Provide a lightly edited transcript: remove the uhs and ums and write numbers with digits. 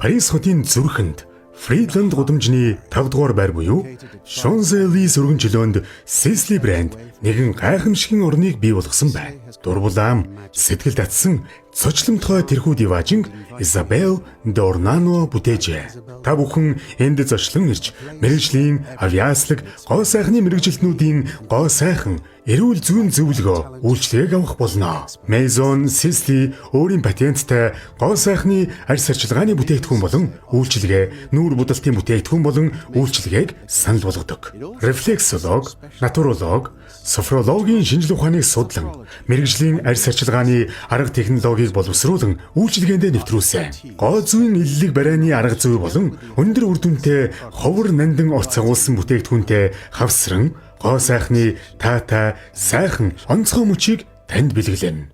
Парис хотын зүрхэнд Фридланд гудамжны 5 дугаар байр буюу Champs-Élysées өргөн чөлөөнд Sisley брэнд нэгэн гайхамшигын орныг бий болгосон байна. Дурбулаам, сэтгэл татсан, цочломтгой тэрхүү диваажинг Isabelle d'Ornano бүтээжээ. Та бүхэн энд зочлон ирж мэрэгжлийн, авиаслаг, гоо сайхны мэрэгжилтнүүдийн гоо сайхан эрүүл зүйн зөвлөгөө үйлчлэгийг авах болно. Maison Sisley өөрийн патенттай гоо сайхны арьс арчилгааны бүтээгдэхүүн болон үйлчилгээ, нүүр будалтын бүтээгдэхүүн болон үйлчилгээг санал болгодог. Рефлексолог, натуролог, софрологийн шинжилгээ ухааныг судлан, мэрэгжлийн арьс арчилгааны арга технологиг боловсруулан үйлчилгээндээ нэвтрүүлсэн. Гоо зүйн иллэг барианы арга зүй болон өндөр үр дүнтэй ховор нандин орц агуулсан бүтээгдэхүүнтэй хавсран гоо сайхны таатай сайхан онцгой мөчийг танд бэлгэлэнэ.